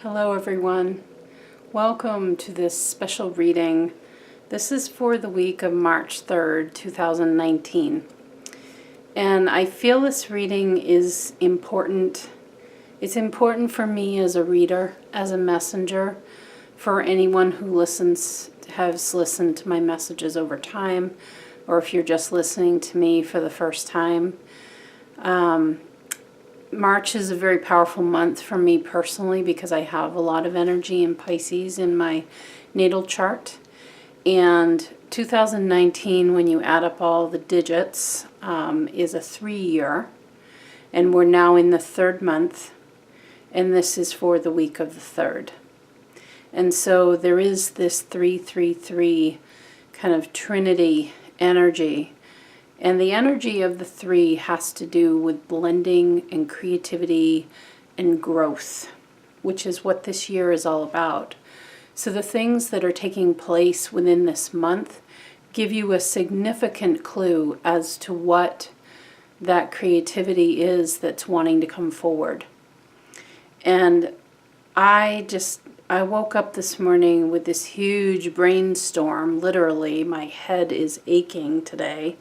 Hello everyone. Welcome to this special reading. This is for the week of March 3rd, 2019. And I feel this reading is important. It's important for me as a reader, as a messenger, for anyone who has listened to my messages over time, or if you're just listening to me for the first time. March is a very powerful month for me personally because I have a lot of energy in Pisces in my natal chart. And 2019, when you add up all the digits, is a 3-year. And we're now in the 3rd month. And this is for the week of the 3rd. And so there is this 333 kind of trinity energy. And the energy of the 3 has to do with blending and creativity and growth, which is what this year is all about. So the things that are taking place within this month give you a significant clue as to what that creativity is that's wanting to come forward. And I woke up this morning with this huge brainstorm. Literally, my head is aching today.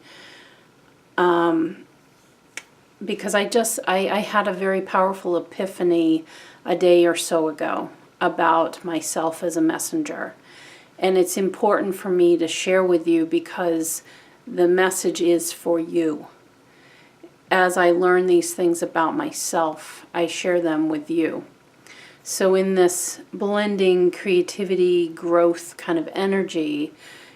Because I had a very powerful epiphany a day or so ago about myself as a messenger. And it's important for me to share with you because the message is for you. As I learn these things about myself, I share them with you. So in this blending, creativity, growth kind of energy,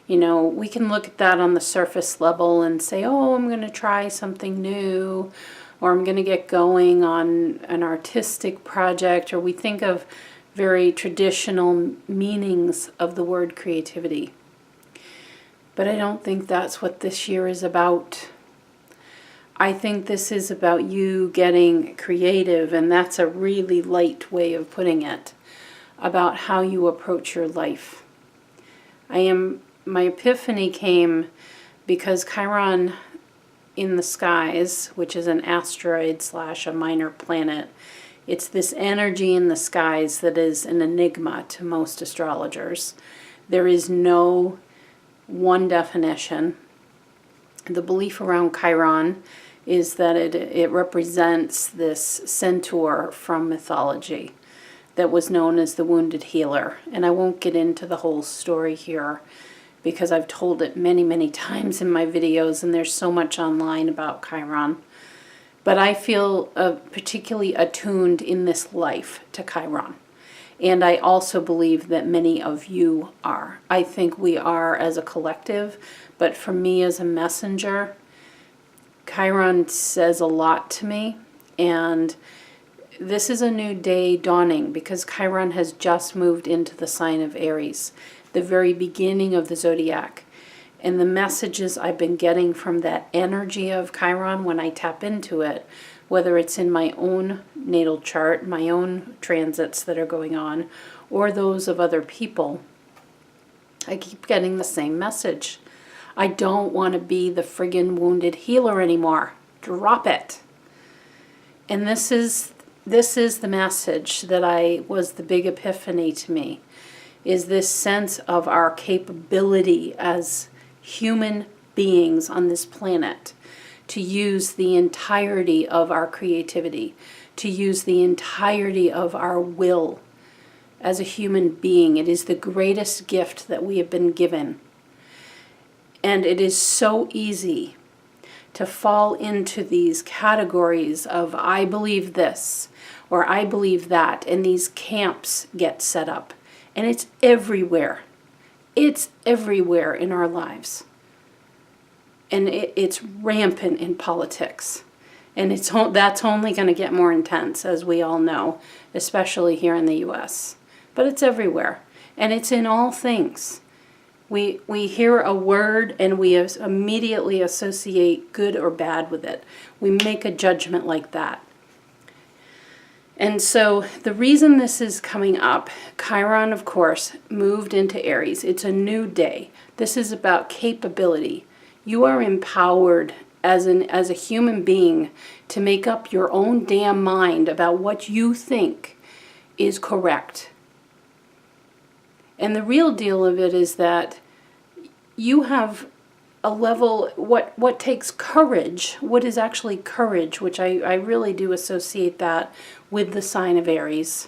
you know, we can look at that on the surface level and say, oh, I'm going to try something new, or I'm going to get going on an artistic project, or we think of very traditional meanings of the word creativity. But I don't think that's what this year is about. I think this is about you getting creative, and that's a really light way of putting it, about how you approach your life. My epiphany came because Chiron in the skies, which is an asteroid / a minor planet, it's this energy in the skies that is an enigma to most astrologers. There is no one definition. The belief around Chiron is that it represents this centaur from mythology that was known as the wounded healer. And I won't get into the whole story here, because I've told it many, many times in my videos, and there's so much online about Chiron. But I feel particularly attuned in this life to Chiron. And I also believe that many of you are. I think we are as a collective, but for me as a messenger, Chiron says a lot to me. And this is a new day dawning because Chiron has just moved into the sign of Aries, the very beginning of the zodiac. And the messages I've been getting from that energy of Chiron when I tap into it, whether it's in my own natal chart, my own transits that are going on, or those of other people, I keep getting the same message. I don't want to be the friggin' wounded healer anymore. Drop it. And this is the message that was the big epiphany to me. Is this sense of our capability as human beings on this planet to use the entirety of our creativity, to use the entirety of our will as a human being. It is the greatest gift that we have been given. And it is so easy to fall into these categories of I believe this or I believe that, and these camps get set up. And it's everywhere. It's everywhere in our lives. And it's rampant in politics. And that's only going to get more intense, as we all know, especially here in the U.S. But it's everywhere. And it's in all things. We hear a word and we immediately associate good or bad with it. We make a judgment like that. And so the reason this is coming up, Chiron, of course, moved into Aries. It's a new day. This is about capability. You are empowered as a human being to make up your own damn mind about what you think is correct. And the real deal of it is that you have a level, what takes courage, what is actually courage, which I really do associate that with the sign of Aries.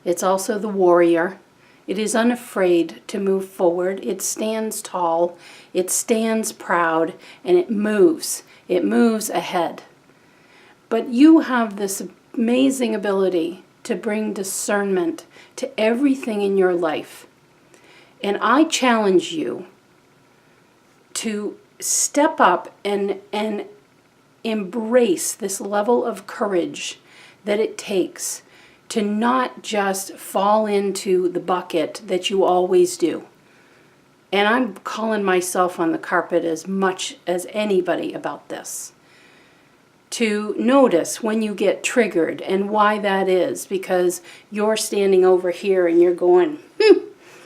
It's also the warrior. It is unafraid to move forward. It stands tall. It stands proud, and it moves. It moves ahead. But you have this amazing ability to bring discernment to everything in your life. And I challenge you to step up and embrace this level of courage that it takes to not just fall into the bucket that you always do. And I'm calling myself on the carpet as much as anybody about this. To notice when you get triggered and why that is, because you're standing over here and you're going,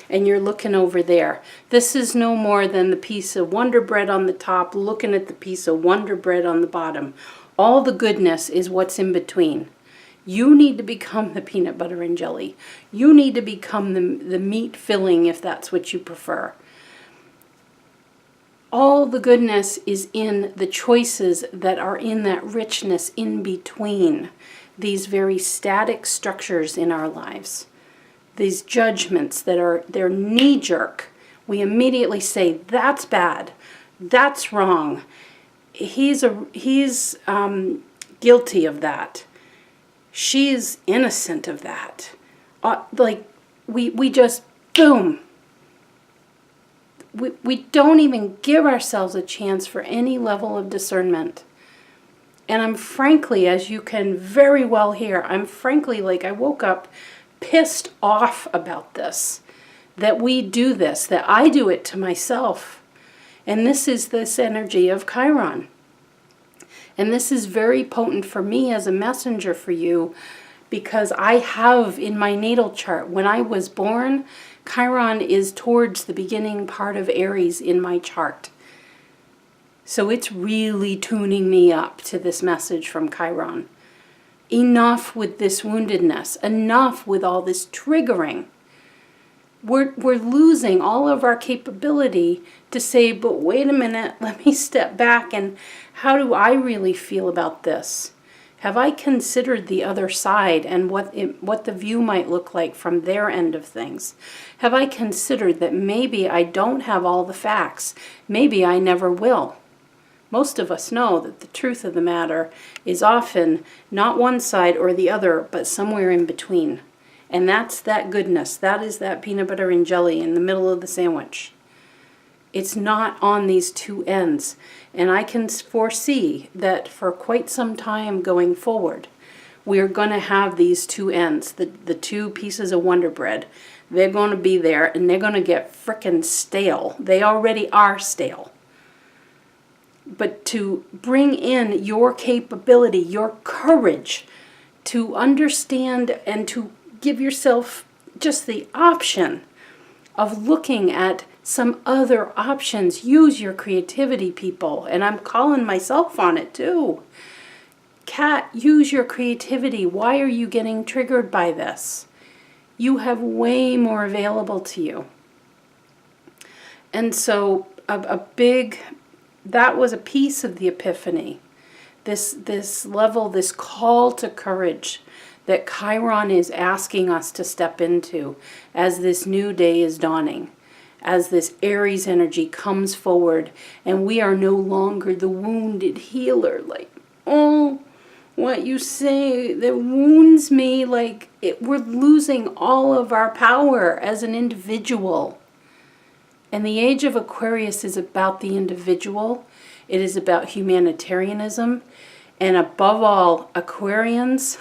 and you're looking over there. This is no more than the piece of Wonder Bread on the top looking at the piece of Wonder Bread on the bottom. All the goodness is what's in between. You need to become the peanut butter and jelly. You need to become the meat filling if that's what you prefer. All the goodness is in the choices that are in that richness in between these very static structures in our lives. These judgments they're knee-jerk. We immediately say, that's bad, that's wrong. He's guilty of that. She's innocent of that. We just, boom. We don't even give ourselves a chance for any level of discernment. And I'm frankly, as you can very well hear, I'm frankly like I woke up pissed off about this. That we do this, that I do it to myself. And this is this energy of Chiron. And this is very potent for me as a messenger for you, because I have in my natal chart, when I was born, Chiron is towards the beginning part of Aries in my chart. So it's really tuning me up to this message from Chiron. Enough with this woundedness. Enough with all this triggering. We're losing all of our capability to say, but wait a minute, let me step back and how do I really feel about this? Have I considered the other side and what the view might look like from their end of things? Have I considered that maybe I don't have all the facts? Maybe I never will. Most of us know that the truth of the matter is often not one side or the other, but somewhere in between. And that's that goodness. That is that peanut butter and jelly in the middle of the sandwich. It's not on these two ends. And I can foresee that for quite some time going forward, we're going to have these two ends, the two pieces of Wonder Bread. They're going to be there and they're going to get frickin' stale. They already are stale. But to bring in your capability, your courage to understand and to give yourself just the option of looking at some other options. Use your creativity, people. And I'm calling myself on it too. Kat, use your creativity. Why are you getting triggered by this? You have way more available to you. And so that was a piece of the epiphany. This level, this call to courage that Chiron is asking us to step into as this new day is dawning. As this Aries energy comes forward and we are no longer the wounded healer. Like, oh, what you say that wounds me, like we're losing all of our power as an individual. And the Age of Aquarius is about the individual. It is about humanitarianism. And above all, Aquarians,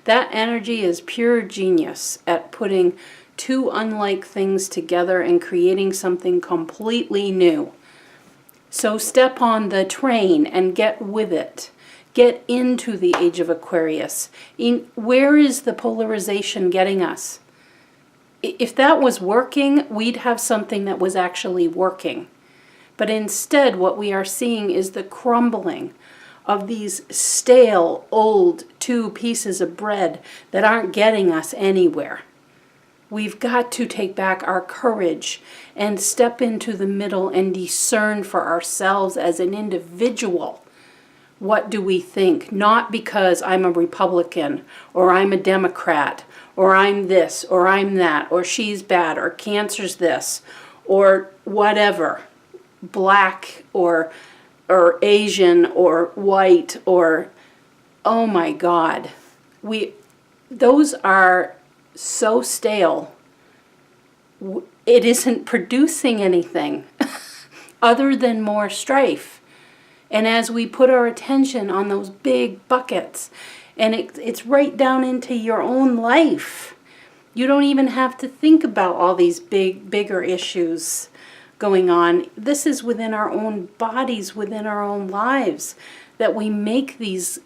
that energy is pure genius at putting two unlike things together and creating something completely new. So step on the train and get with it. Get into the Age of Aquarius. Where is the polarization getting us? If that was working, we'd have something that was actually working. But instead, what we are seeing is the crumbling of these stale, old 2 pieces of bread that aren't getting us anywhere. We've got to take back our courage and step into the middle and discern for ourselves as an individual. What do we think? Not because I'm a Republican, or I'm a Democrat, or I'm this, or I'm that, or she's bad, or cancer's this, or whatever. Black, or Asian, or white, or, oh my God. Those are so stale. It isn't producing anything other than more strife. And as we put our attention on those big buckets, and it's right down into your own life. You don't even have to think about all these bigger issues going on. This is within our own bodies, within our own lives, that we make these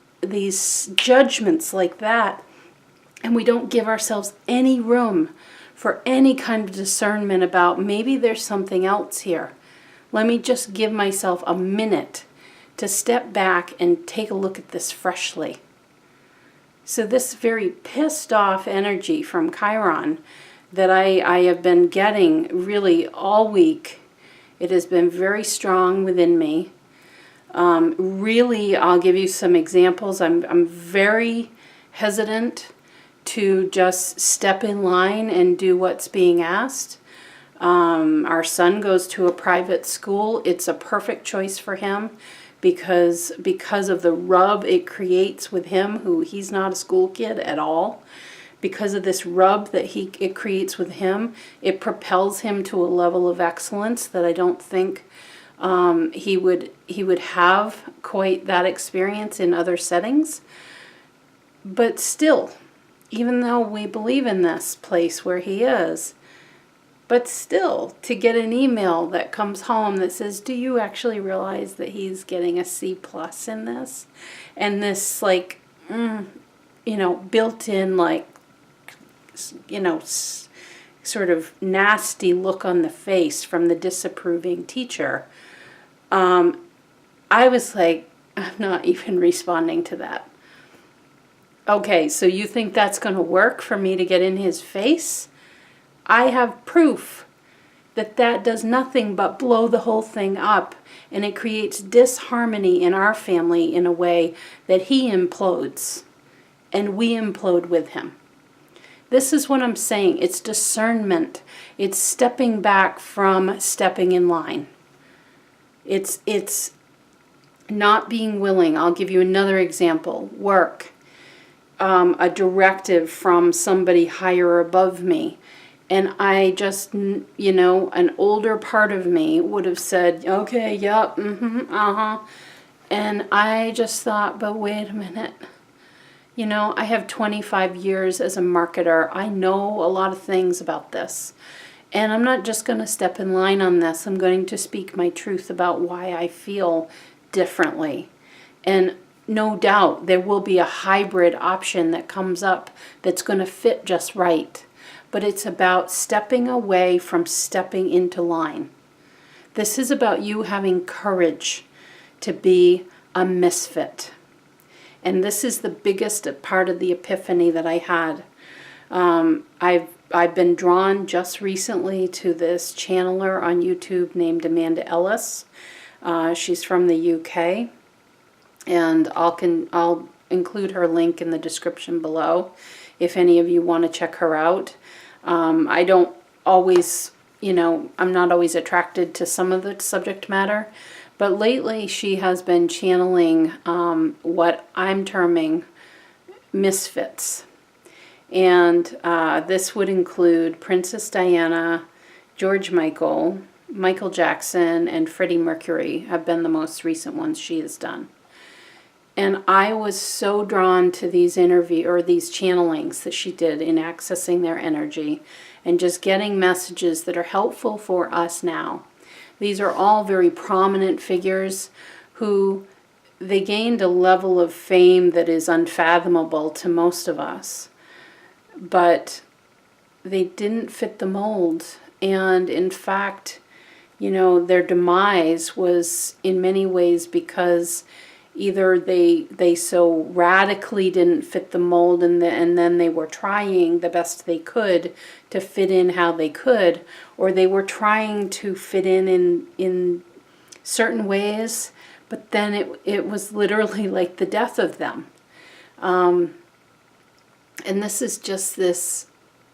judgments like that, and we don't give ourselves any room for any kind of discernment about maybe there's something else here. Let me just give myself a minute to step back and take a look at this freshly. So this very pissed off energy from Chiron that I have been getting really all week, it has been very strong within me. Really, I'll give you some examples. I'm very hesitant to just step in line and do what's being asked. Our son goes to a private school. It's a perfect choice for him because of the rub it creates with him, who he's not a school kid at all. Because of this rub that it creates with him, it propels him to a level of excellence that I don't think he would have quite that experience in other settings. But still, even though we believe in this place where he is, but still, to get an email that comes home that says, do you actually realize that he's getting a C+ in this? And this, like, built-in, like, sort of nasty look on the face from the disapproving teacher. I was like, I'm not even responding to that. Okay, so you think that's going to work for me to get in his face? I have proof that does nothing but blow the whole thing up, and it creates disharmony in our family in a way that he implodes, and we implode with him. This is what I'm saying. It's discernment. It's stepping back from stepping in line. It's not being willing. I'll give you another example. Work. A directive from somebody higher above me. And I just, an older part of me would have said, okay, yep, And I just thought, but wait a minute. I have 25 years as a marketer. I know a lot of things about this. And I'm not just going to step in line on this. I'm going to speak my truth about why I feel differently. And no doubt there will be a hybrid option that comes up that's going to fit just right. But it's about stepping away from stepping into line. This is about you having courage to be a misfit. And this is the biggest part of the epiphany that I had. I've been drawn just recently to this channeler on YouTube named Amanda Ellis. She's from the UK. And I'll include her link in the description below if any of you want to check her out. I don't always, I'm not always attracted to some of the subject matter, but lately she has been channeling what I'm terming misfits. And this would include Princess Diana, George Michael, Michael Jackson, and Freddie Mercury have been the most recent ones she has done. And I was so drawn to these these channelings that she did in accessing their energy and just getting messages that are helpful for us now. These are all very prominent figures who they gained a level of fame that is unfathomable to most of us. But they didn't fit the mold. And in fact, their demise was in many ways because Either they so radically didn't fit the mold, and then they were trying the best they could to fit in how they could, or they were trying to fit in certain ways, but then it was literally like the death of them. And this is just this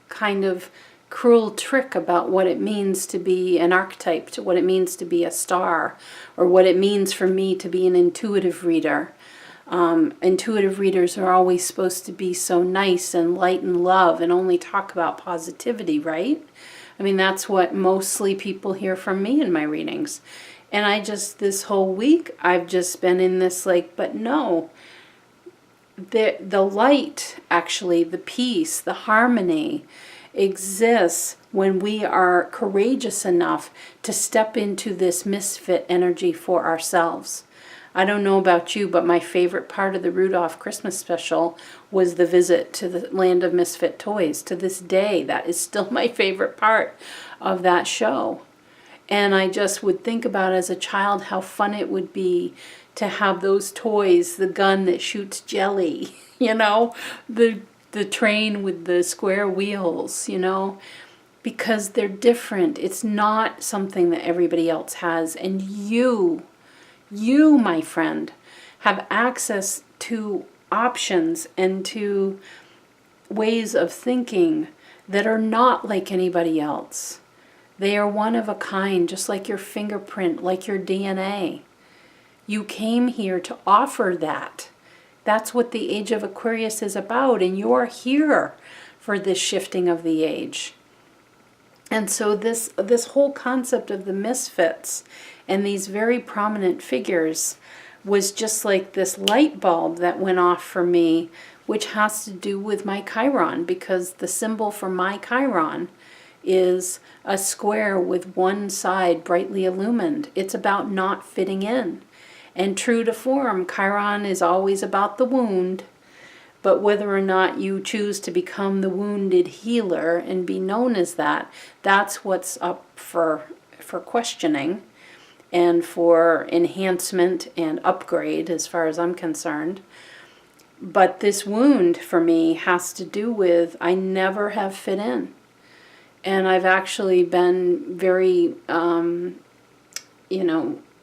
kind of cruel trick about what it means to be an archetype, to what it means to be a star, or what it means for me to be an intuitive reader. Intuitive readers are always supposed to be so nice and light and love and only talk about positivity, right? I mean, that's what mostly people hear from me in my readings. And this whole week, I've just been in this like, but no, the light, actually, the peace, the harmony exists when we are courageous enough to step into this misfit energy for ourselves. I don't know about you, but my favorite part of the Rudolph Christmas special was the visit to the land of misfit toys. To this day, that is still my favorite part of that show. And I just would think about as a child how fun it would be to have those toys, the gun that shoots jelly, the train with the square wheels, because they're different. It's not something that everybody else has. And you, my friend, have access to options and to ways of thinking that are not like anybody else. They are one of a kind, just like your fingerprint, like your DNA. You came here to offer that. That's what the Age of Aquarius is about, and you're here for this shifting of the age. And so this whole concept of the misfits and these very prominent figures was just like this light bulb that went off for me, which has to do with my Chiron, because the symbol for my Chiron is a square with one side brightly illumined. It's about not fitting in. And true to form, Chiron is always about the wound, but whether or not you choose to become the wounded healer and be known as that, that's what's up for questioning and for enhancement and upgrade as far as I'm concerned. But this wound for me has to do with I never have fit in. And I've actually been very,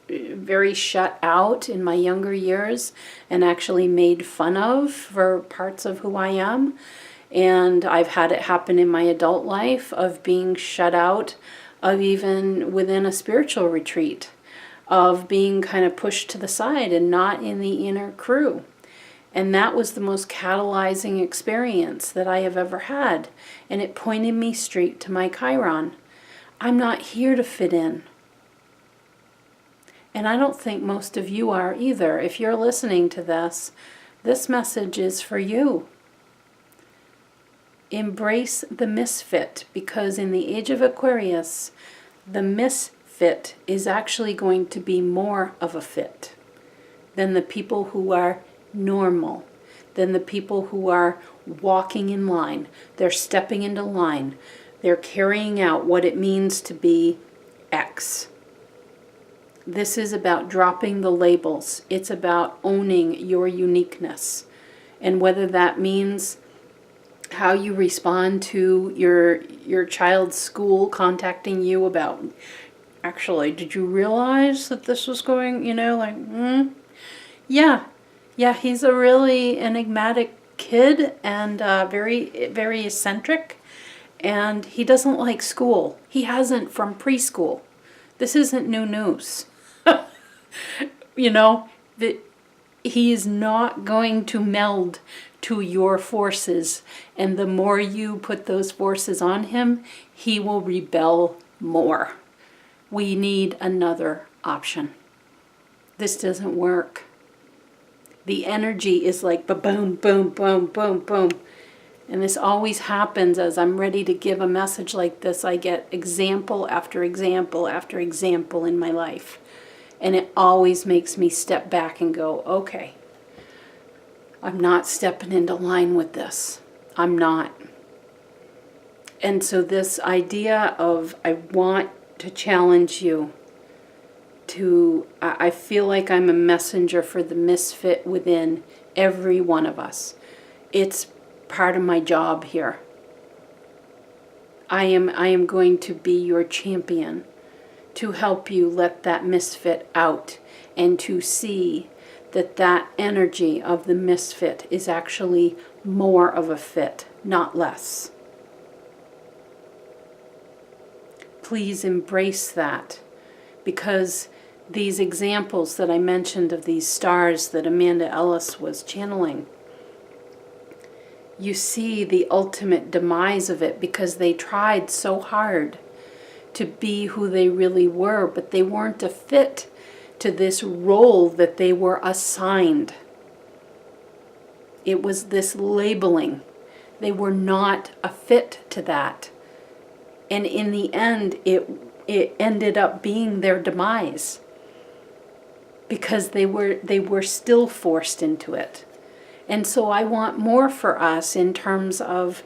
very shut out in my younger years and actually made fun of for parts of who I am. And I've had it happen in my adult life of being shut out of even within a spiritual retreat, of being kind of pushed to the side and not in the inner crew. And that was the most catalyzing experience that I have ever had. And it pointed me straight to my Chiron. I'm not here to fit in. And I don't think most of you are either. If you're listening to this message is for you. Embrace the misfit, because in the Age of Aquarius, the misfit is actually going to be more of a fit than the people who are normal, than the people who are walking in line. They're stepping into line. They're carrying out what it means to be X. This is about dropping the labels. It's about owning your uniqueness. And whether that means how you respond to your child's school contacting you about, actually, did you realize that this was going, Yeah, he's a really enigmatic kid and very, very eccentric. And he doesn't like school. He hasn't from preschool. This isn't new news. That he is not going to meld to your forces. And the more you put those forces on him, he will rebel more. We need another option. This doesn't work. The energy is like boom, boom, boom, boom, boom. And this always happens as I'm ready to give a message like this. I get example after example after example in my life. And it always makes me step back and go, okay, I'm not stepping into line with this. I'm not. And so this idea of I want to challenge you I feel like I'm a messenger for the misfit within every one of us. It's part of my job here. I am going to be your champion to help you let that misfit out and to see that that energy of the misfit is actually more of a fit, not less. Please embrace that, because these examples that I mentioned of these stars that Amanda Ellis was channeling, you see the ultimate demise of it, because they tried so hard to be who they really were, but they weren't a fit to this role that they were assigned. It was this labeling. They were not a fit to that. And in the end, it ended up being their demise, because they were still forced into it. And so I want more for us in terms of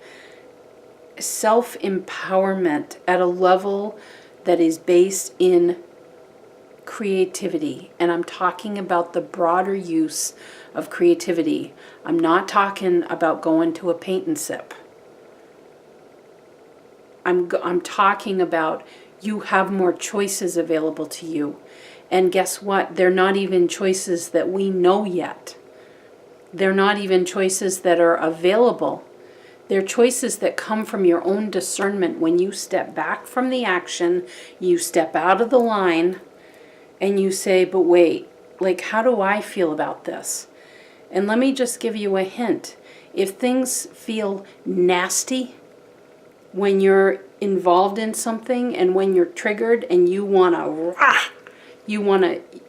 self-empowerment at a level that is based in creativity. And I'm talking about the broader use of creativity. I'm not talking about going to a paint and sip. I'm talking about you have more choices available to you. And guess what? They're not even choices that we know yet. They're not even choices that are available. They're choices that come from your own discernment. When you step back from the action, you step out of the line, and you say, but wait, like, how do I feel about this? And let me just give you a hint. If things feel nasty when you're involved in something, and when you're triggered and you want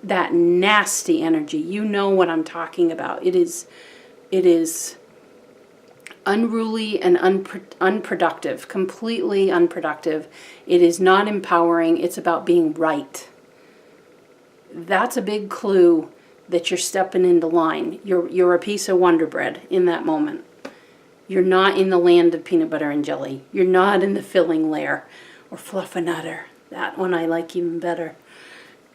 that nasty energy, you know what I'm talking about. It is unruly and unproductive, completely unproductive. It is not empowering. It's about being right. That's a big clue that you're stepping into line. You're a piece of Wonder Bread in that moment. You're not in the land of peanut butter and jelly. You're not in the filling layer or fluffernutter. That one I like even better.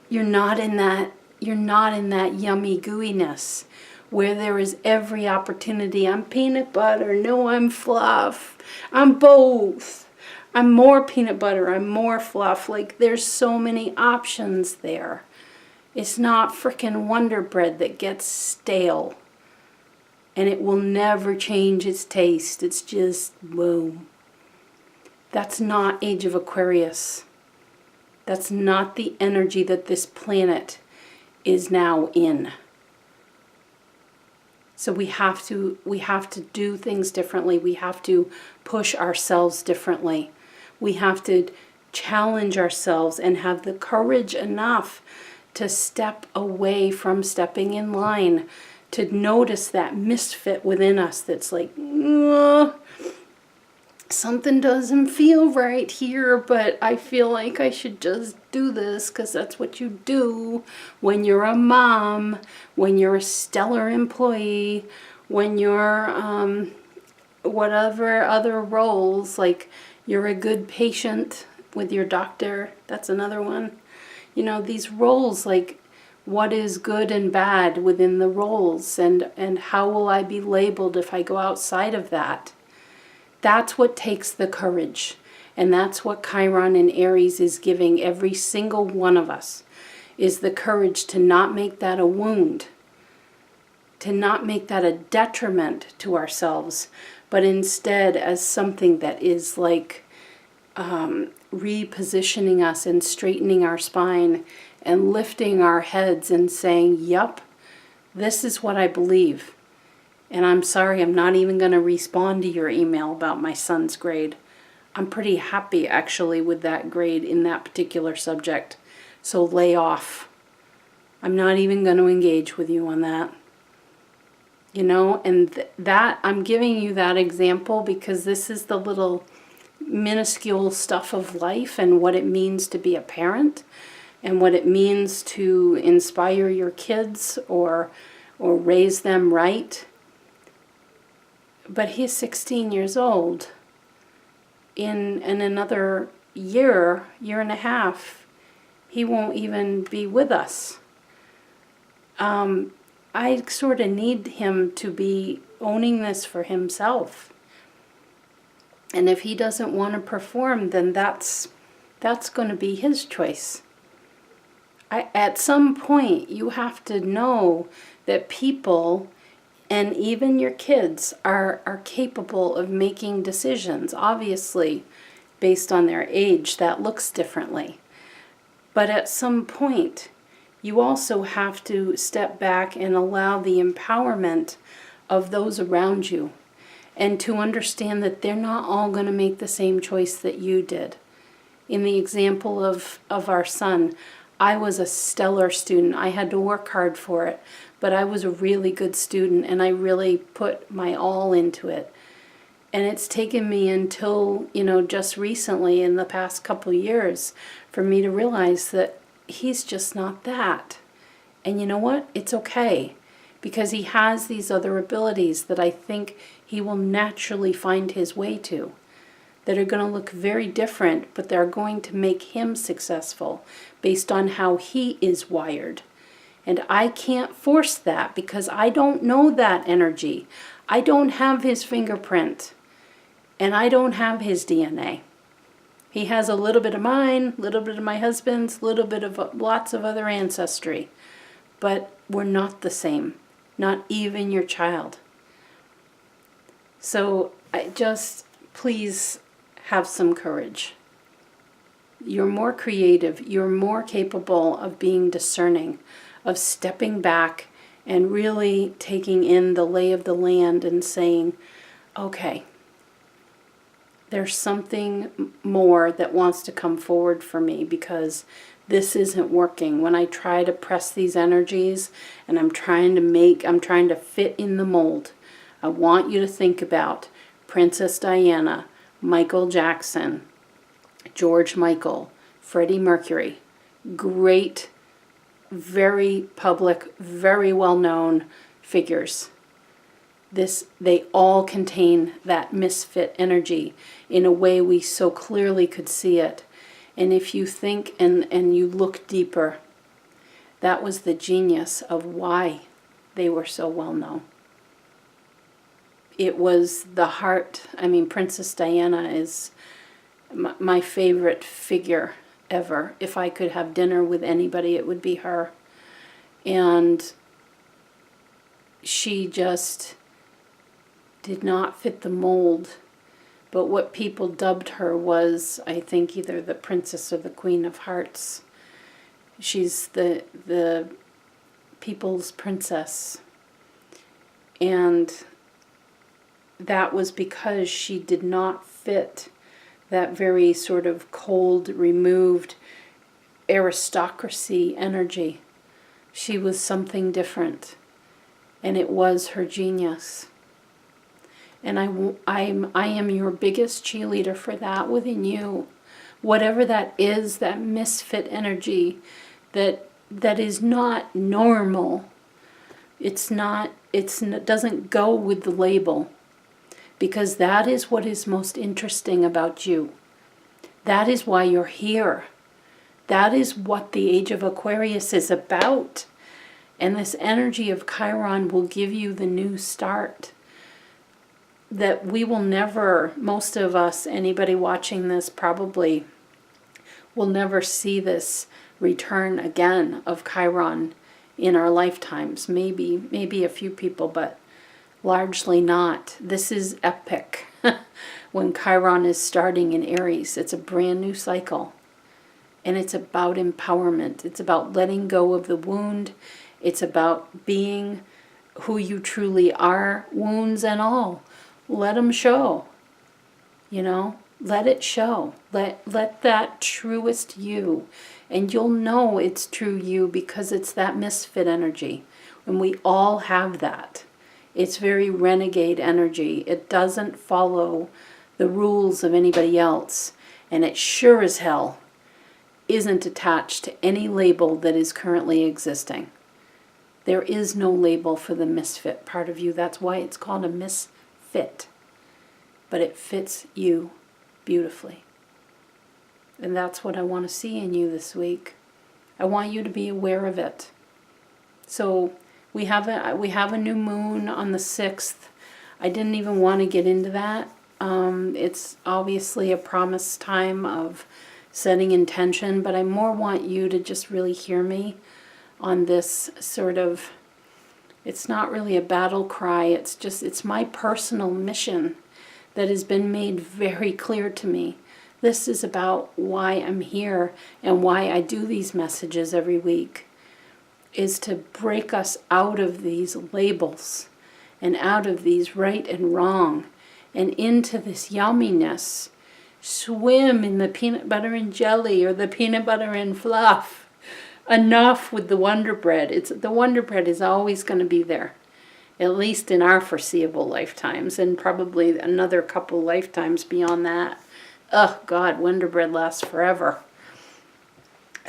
You're not in that yummy gooiness where there is every opportunity. I'm peanut butter. No, I'm fluff. I'm both. I'm more peanut butter. I'm more fluff. Like, there's so many options there. It's not frickin' Wonder Bread that gets stale. And it will never change its taste. It's just boom. That's not Age of Aquarius. That's not the energy that this planet is now in. So we have to do things differently. We have to push ourselves differently. We have to challenge ourselves and have the courage enough to step away from stepping in line, to notice that misfit within us that's like, something doesn't feel right here, but I feel like I should just do this because that's what you do when you're a mom, when you're a stellar employee, when you're whatever other roles, like you're a good patient with your doctor. That's another one. You know, these roles, like, what is good and bad within the roles, and how will I be labeled if I go outside of that? That's what takes the courage. And that's what Chiron and Aries is giving every single one of us, is the courage to not make that a wound, to not make that a detriment to ourselves, but instead as something that is like repositioning us and straightening our spine and lifting our heads and saying, yup, this is what I believe. And I'm sorry, I'm not even going to respond to your email about my son's grade. I'm pretty happy, actually, with that grade in that particular subject. So lay off. I'm not even going to engage with you on that. You know, and that, I'm giving you that example because this is the little minuscule stuff of life and what it means to be a parent, and what it means to inspire your kids or raise them right. But he's 16 years old. In another year and a half, he won't even be with us. I sort of need him to be owning this for himself. And if he doesn't want to perform, then that's going to be his choice. At some point, you have to know that people, and even your kids, are capable of making decisions. Obviously, based on their age, that looks differently. But at some point, you also have to step back and allow the empowerment of those around you, and to understand that they're not all going to make the same choice that you did. In the example of our son, I was a stellar student. I had to work hard for it, but I was a really good student, and I really put my all into it. And it's taken me until, just recently, in the past couple years, for me to realize that he's just not that. And you know what? It's okay, because he has these other abilities that I think he will naturally find his way to, that are going to look very different, but they're going to make him successful based on how he is wired. And I can't force that, because I don't know that energy. I don't have his fingerprint, and I don't have his DNA. He has a little bit of mine, a little bit of my husband's, a little bit of lots of other ancestry. But we're not the same, not even your child. So please have some courage. You're more creative, you're more capable of being discerning, of stepping back and really taking in the lay of the land and saying, okay, there's something more that wants to come forward for me, because this isn't working. When I try to press these energies and I'm trying to fit in the mold, I want you to think about Princess Diana, Michael Jackson, George Michael, Freddie Mercury. Great, very public, very well-known figures. They all contain that misfit energy in a way we so clearly could see it. And if you think and you look deeper, that was the genius of why they were so well known. It was the heart. Princess Diana is my favorite figure ever. If I could have dinner with anybody, it would be her. And she just did not fit the mold. But what people dubbed her was, I think, either the Princess or the Queen of Hearts. She's the people's princess. And that was because she did not fit that very sort of cold, removed aristocracy energy. She was something different, and it was her genius. And I am your biggest cheerleader for that within you. Whatever that is, that misfit energy that is not normal. It doesn't go with the label, because that is what is most interesting about you. That is why you're here. That is what the Age of Aquarius is about. And this energy of Chiron will give you the new start that we will never, most of us, anybody watching this probably, will never see this return again of Chiron in our lifetimes. Maybe a few people, but largely not. This is epic. When Chiron is starting in Aries, it's a brand new cycle. And it's about empowerment. It's about letting go of the wound. It's about being who you truly are, wounds and all. Let them show. Let it show. Let that truest you. And you'll know it's true you, because it's that misfit energy. And we all have that. It's very renegade energy. It doesn't follow the rules of anybody else. And it sure as hell isn't attached to any label that is currently existing. There is no label for the misfit part of you. That's why it's called a misfit. But it fits you beautifully. And that's what I want to see in you this week. I want you to be aware of it. So we have a new moon on the 6th. I didn't even want to get into that. It's obviously a promise time of setting intention, but I more want you to just really hear me on this sort of, it's not really a battle cry, it's my personal mission that has been made very clear to me. This is about why I'm here and why I do these messages every week, is to break us out of these labels and out of these right and wrong and into this yumminess. Swim in the peanut butter and jelly or the peanut butter and fluff. Enough with the Wonder Bread. The Wonder Bread is always going to be there, at least in our foreseeable lifetimes, and probably another couple lifetimes beyond that. Oh God, Wonder Bread lasts forever.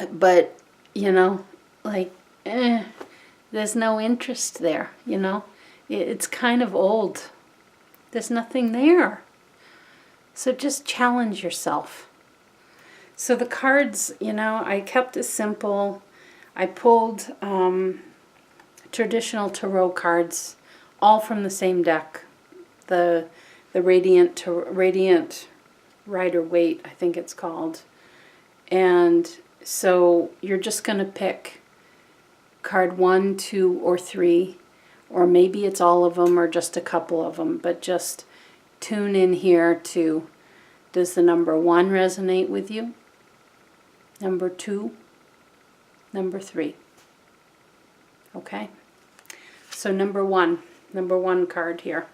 But, you know, like, there's no interest there, you know. It's kind of old. There's nothing there. So just challenge yourself. So the cards, you know, I kept it simple. I pulled traditional tarot cards, all from the same deck. The Radiant Rider-Waite, I think it's called. And so you're just going to pick card 1, 2, or 3, or maybe it's all of them or just a couple of them, but just tune in here to, does the number 1 resonate with you? Number 2? Number 3? Okay? So number 1 card here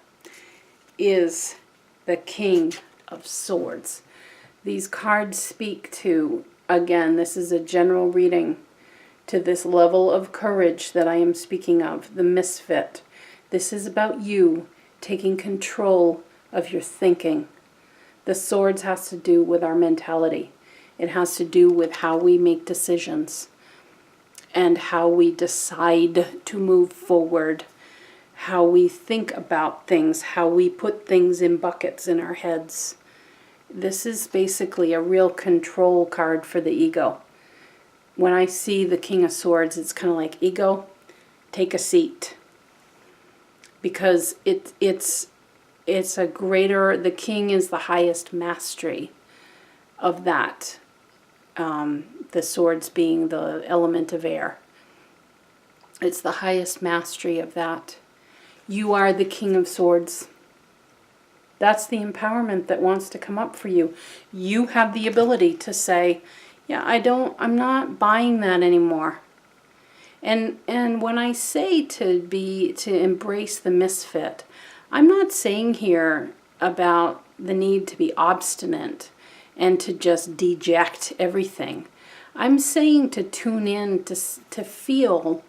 is the King of Swords. These cards speak to, again, this is a general reading, to this level of courage that I am speaking of, the Misfit. This is about you taking control of your thinking. The swords has to do with our mentality. It has to do with how we make decisions and how we decide to move forward, how we think about things, how we put things in buckets in our heads. This is basically a real control card for the ego. When I see the King of Swords, it's kind of like, ego, take a seat. Because it's a greater, the king is the highest mastery of that. The swords being the element of air. It's the highest mastery of that. You are the King of Swords. That's the empowerment that wants to come up for you. You have the ability to say, yeah, I'm not buying that anymore. And when I say to embrace the misfit, I'm not saying here about the need to be obstinate and to just deject everything. I'm saying to tune in, to feel.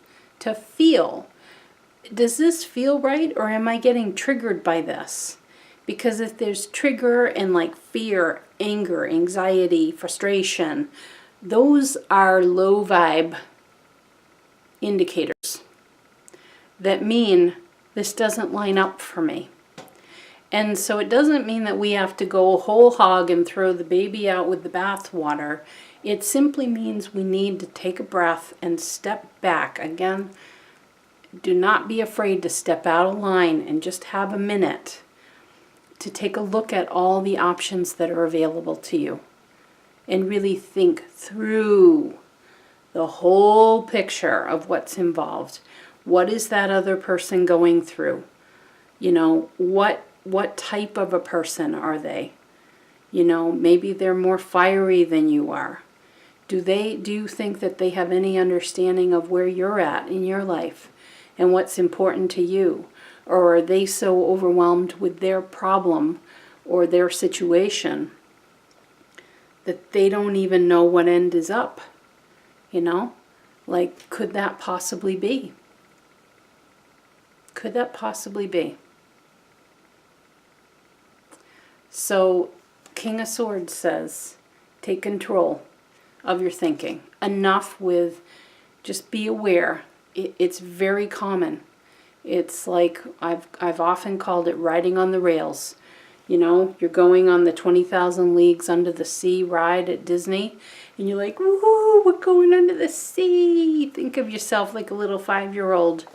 Does this feel right, or am I getting triggered by this? Because if there's trigger and like fear, anger, anxiety, frustration, those are low vibe indicators that mean this doesn't line up for me. And so it doesn't mean that we have to go whole hog and throw the baby out with the bathwater. It simply means we need to take a breath and step back. Again, do not be afraid to step out of line and just have a minute to take a look at all the options that are available to you and really think through the whole picture of what's involved. What is that other person going through? You know, what type of a person are they? You know, maybe they're more fiery than you are. Do you think that they have any understanding of where you're at in your life and what's important to you? Or are they so overwhelmed with their problem or their situation that they don't even know what end is up? You know, like, could that possibly be? Could that possibly be? So, King of Swords says, take control of your thinking. Enough with, just be aware. It's very common. It's like, I've often called it riding on the rails. You know, you're going on the 20,000 Leagues Under the Sea ride at Disney, and you're like, woohoo, we're going under the sea. Think of yourself like a little 5-year-old.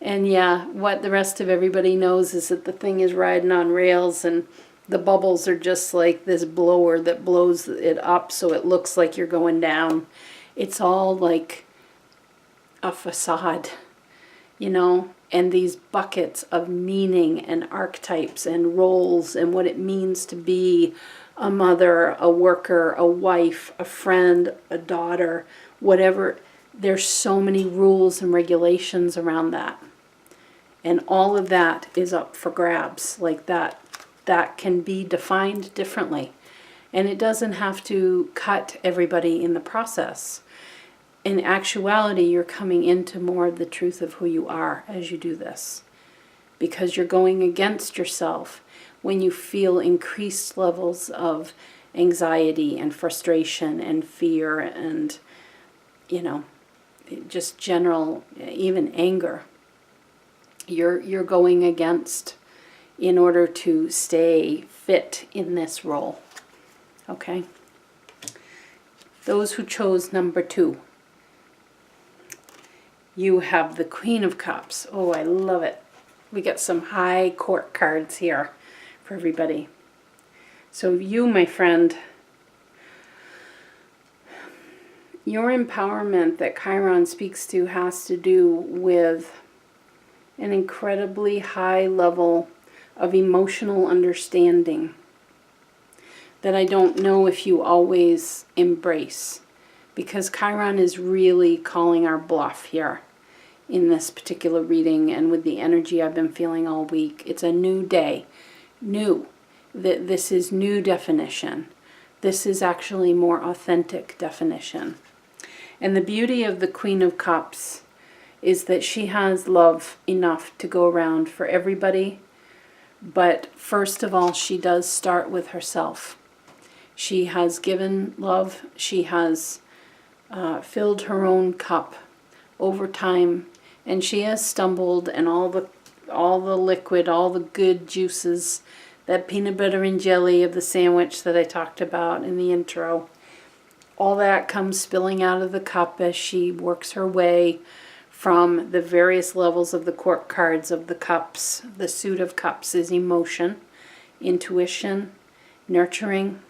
And yeah, what the rest of everybody knows is that the thing is riding on rails, and the bubbles are just like this blower that blows it up so it looks like you're going down. It's all like a facade, you know, and these buckets of meaning and archetypes and roles and what it means to be a mother, a worker, a wife, a friend, a daughter, whatever. There's so many rules and regulations around that. And all of that is up for grabs. Like that can be defined differently. And it doesn't have to cut everybody in the process. In actuality, you're coming into more of the truth of who you are as you do this. Because you're going against yourself when you feel increased levels of anxiety and frustration and fear and, you know, just general, even anger. You're going against in order to stay fit in this role. Okay? Those who chose number 2. You have the Queen of Cups. Oh, I love it. We got some high court cards here for everybody. So you, my friend, your empowerment that Chiron speaks to has to do with an incredibly high level of emotional understanding that I don't know if you always embrace, because Chiron is really calling our bluff here in this particular reading, and with the energy I've been feeling all week. It's a new day. New. This is new definition. This is actually more authentic definition. And the beauty of the Queen of Cups is that she has love enough to go around for everybody. But first of all, she does start with herself. She has given love. She has filled her own cup over time. And she has stumbled, and all the liquid, all the good juices, that peanut butter and jelly of the sandwich that I talked about in the intro, all that comes spilling out of the cup as she works her way from the various levels of the court cards of the cups. The suit of cups is emotion, intuition, nurturing.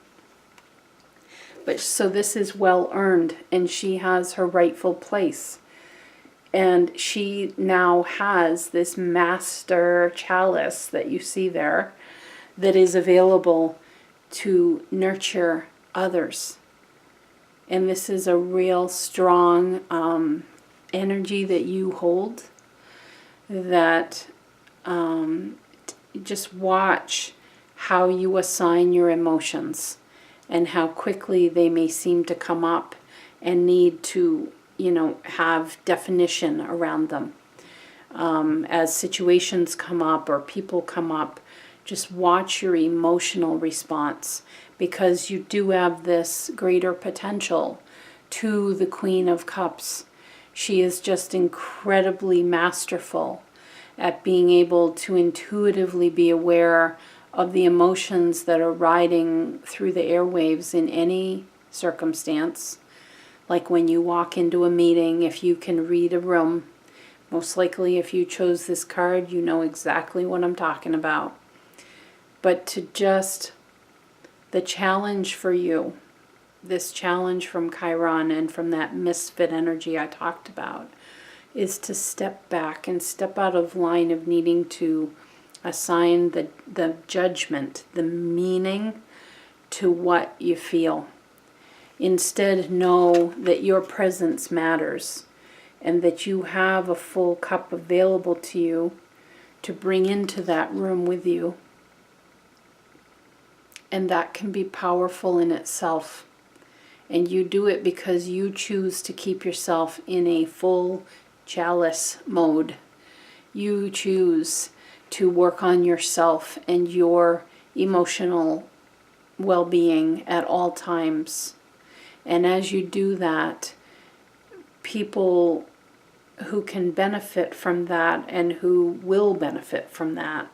But so this is well earned, and she has her rightful place. And she now has this master chalice that you see there that is available to nurture others. And this is a real strong energy that you hold, that just watch how you assign your emotions and how quickly they may seem to come up and need to, you know, have definition around them. As situations come up or people come up, just watch your emotional response, because you do have this greater potential to the Queen of Cups. She is just incredibly masterful at being able to intuitively be aware of the emotions that are riding through the airwaves in any circumstance. Like when you walk into a meeting, if you can read a room, most likely if you chose this card, you know exactly what I'm talking about. But to just, the challenge for you, this challenge from Chiron and from that misfit energy I talked about, is to step back and step out of line of needing to assign the judgment, the meaning to what you feel. Instead, know that your presence matters and that you have a full cup available to you to bring into that room with you. And that can be powerful in itself. And you do it because you choose to keep yourself in a full chalice mode. You choose to work on yourself and your emotional well-being at all times. And as you do that, people who can benefit from that and who will benefit from that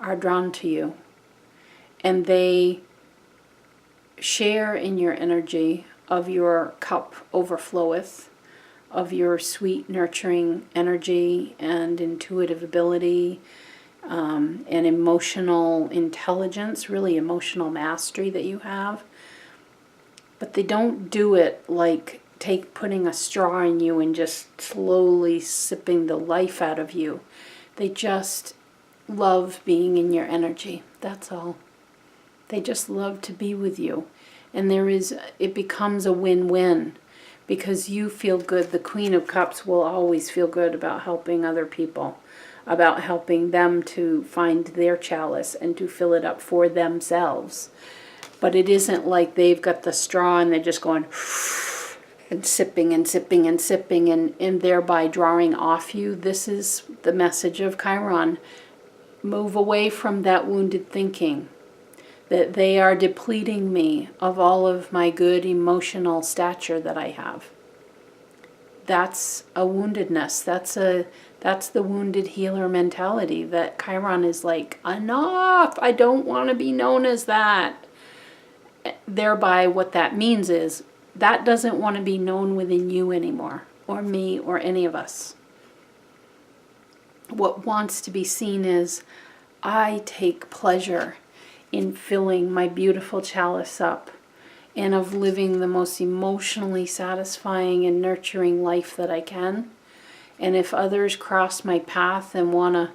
are drawn to you. and they share in your energy of your cup overfloweth, of your sweet nurturing energy and intuitive ability, and emotional intelligence, really emotional mastery that you have. But they don't do it like putting a straw in you and just slowly sipping the life out of you. They just love being in your energy. That's all. They just love to be with you. And it becomes a win-win because you feel good. The Queen of Cups will always feel good about helping other people, about helping them to find their chalice and to fill it up for themselves. But it isn't like they've got the straw and they're just going and sipping and sipping and sipping and thereby drawing off you. This is the message of Chiron. Move away from that wounded thinking, that they are depleting me of all of my good emotional stature that I have. That's a woundedness. That's the wounded healer mentality, that Chiron is like, enough, I don't want to be known as that. Thereby what that means is that doesn't want to be known within you anymore, or me, or any of us. What wants to be seen is, I take pleasure in filling my beautiful chalice up and of living the most emotionally satisfying and nurturing life that I can. And if others cross my path and want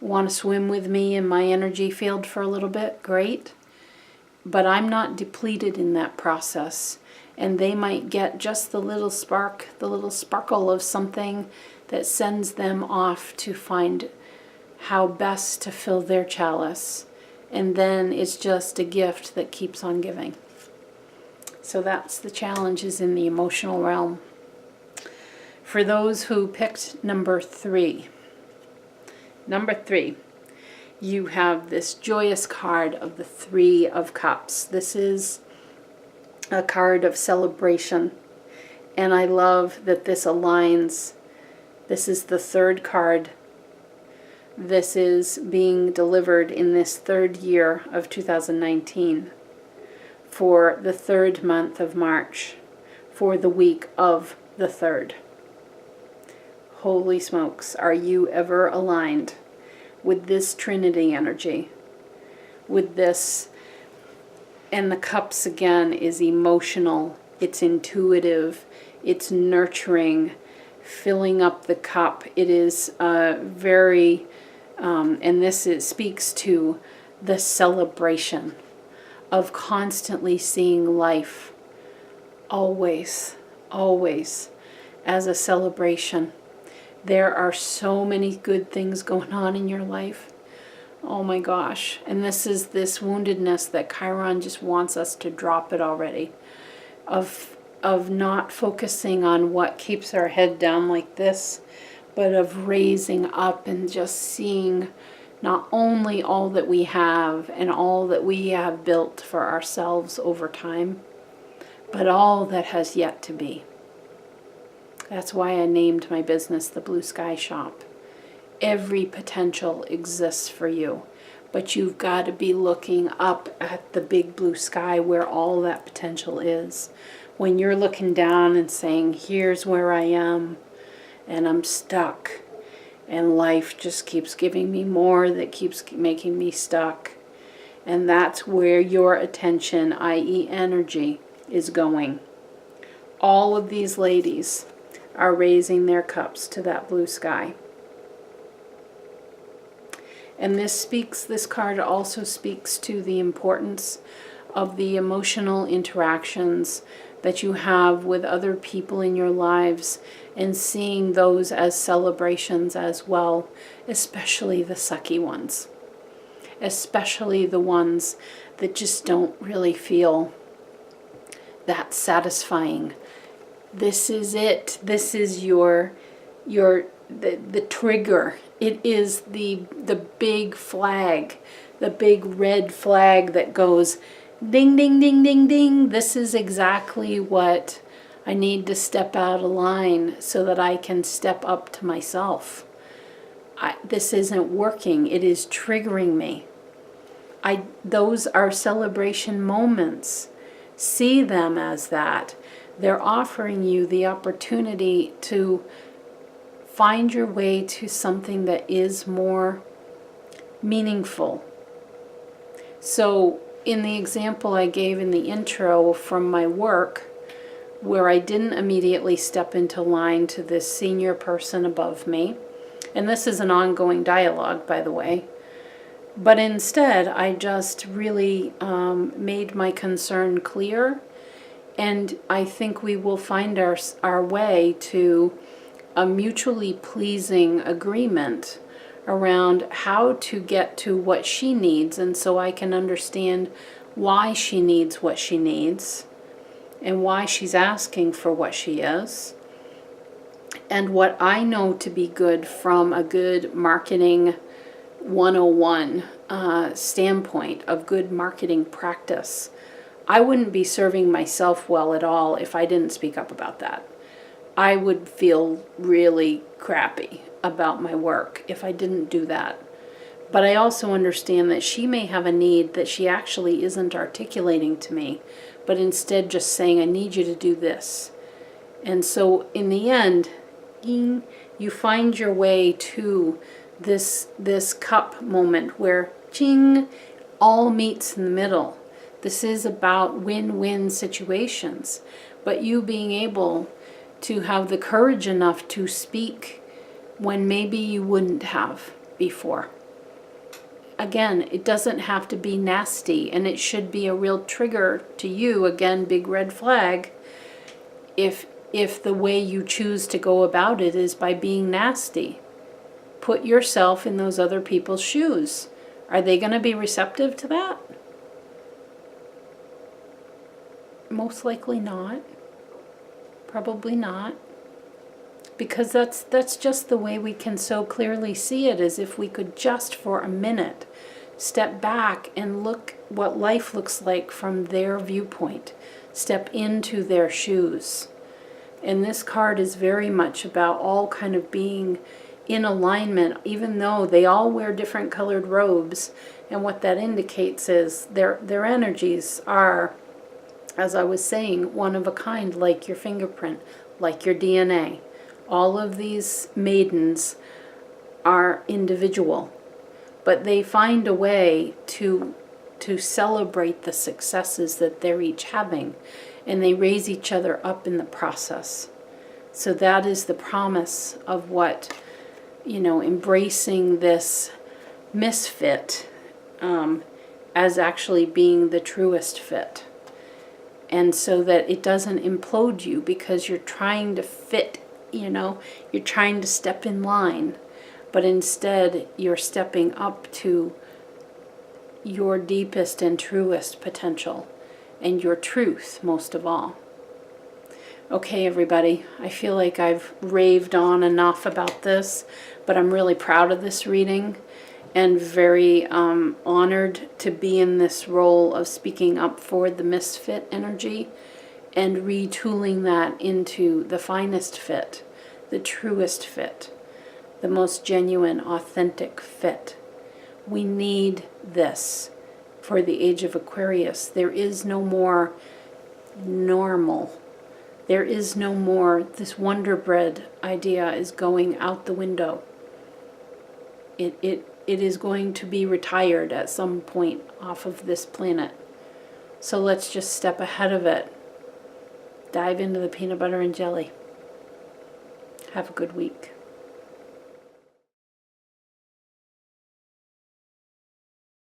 to swim with me in my energy field for a little bit, great. But I'm not depleted in that process. And they might get just the little spark, the little sparkle of something that sends them off to find how best to fill their chalice. And then it's just a gift that keeps on giving. So that's the challenges in the emotional realm. For those who picked number 3. Number 3. You have this joyous card of the 3 of Cups. This is a card of celebration. And I love that this aligns. This is the 3rd card. This is being delivered in this 3rd year of 2019 for the 3rd month of March, for the week of the 3rd. Holy smokes, are you ever aligned with this Trinity energy? With this, and the Cups again is emotional, it's intuitive, it's nurturing, filling up the cup. It is very, and speaks to the celebration of constantly seeing life always, always as a celebration. There are so many good things going on in your life. Oh my gosh. And this is this woundedness that Chiron just wants us to drop it already. Of not focusing on what keeps our head down like this, but of raising up and just seeing not only all that we have and all that we have built for ourselves over time, but all that has yet to be. That's why I named my business the Blue Sky Shop. Every potential exists for you, but you've got to be looking up at the big blue sky where all that potential is. When you're looking down and saying, here's where I am, and I'm stuck, and life just keeps giving me more that keeps making me stuck, and that's where your attention, i.e. energy, is going. All of these ladies are raising their cups to that blue sky. And this card also speaks to the importance of the emotional interactions that you have with other people in your lives and seeing those as celebrations as well, especially the sucky ones, especially the ones that just don't really feel that satisfying. This is it. This is the trigger. It is the big flag, the big red flag that goes ding, ding, ding, ding, ding. This is exactly what I need to step out of line so that I can step up to myself. This isn't working. It is triggering me. those are celebration moments. See them as that. They're offering you the opportunity to find your way to something that is more meaningful. So in the example I gave in the intro from my work, where I didn't immediately step into line to this senior person above me, and this is an ongoing dialogue, by the way, but instead I just really made my concern clear, and I think we will find our way to a mutually pleasing agreement around how to get to what she needs, and so I can understand why she needs what she needs and why she's asking for what she is, and what I know to be good from a good marketing 101 standpoint of good marketing practice. I wouldn't be serving myself well at all if I didn't speak up about that. I would feel really crappy about my work if I didn't do that. But I also understand that she may have a need that she actually isn't articulating to me, but instead just saying, I need you to do this. And so in the end, you find your way to this cup moment where ching, all meets in the middle. This is about win-win situations, but you being able to have the courage enough to speak when maybe you wouldn't have before. Again, it doesn't have to be nasty, and it should be a real trigger to you, again, big red flag, if the way you choose to go about it is by being nasty. Put yourself in those other people's shoes. Are they going to be receptive to that? Most likely not. Probably not. Because that's just the way we can so clearly see it, as if we could just for a minute step back and look what life looks like from their viewpoint. Step into their shoes. And this card is very much about all kind of being in alignment, even though they all wear different colored robes. And what that indicates is their energies are, as I was saying, one of a kind, like your fingerprint, like your DNA. All of these maidens are individual, but they find a way to celebrate the successes that they're each having, and they raise each other up in the process. So that is the promise of what, embracing this misfit as actually being the truest fit. And so that it doesn't implode you because you're trying to fit, you're trying to step in line, but instead you're stepping up to your deepest and truest potential and your truth most of all. Okay, everybody, I feel like I've raved on enough about this, but I'm really proud of this reading and very honored to be in this role of speaking up for the misfit energy and retooling that into the finest fit, the truest fit, the most genuine, authentic fit. We need this for the Age of Aquarius. There is no more normal. There is no more, this Wonder Bread idea is going out the window. It is going to be retired at some point off of this planet. So let's just step ahead of it. Dive into the peanut butter and jelly. Have a good week.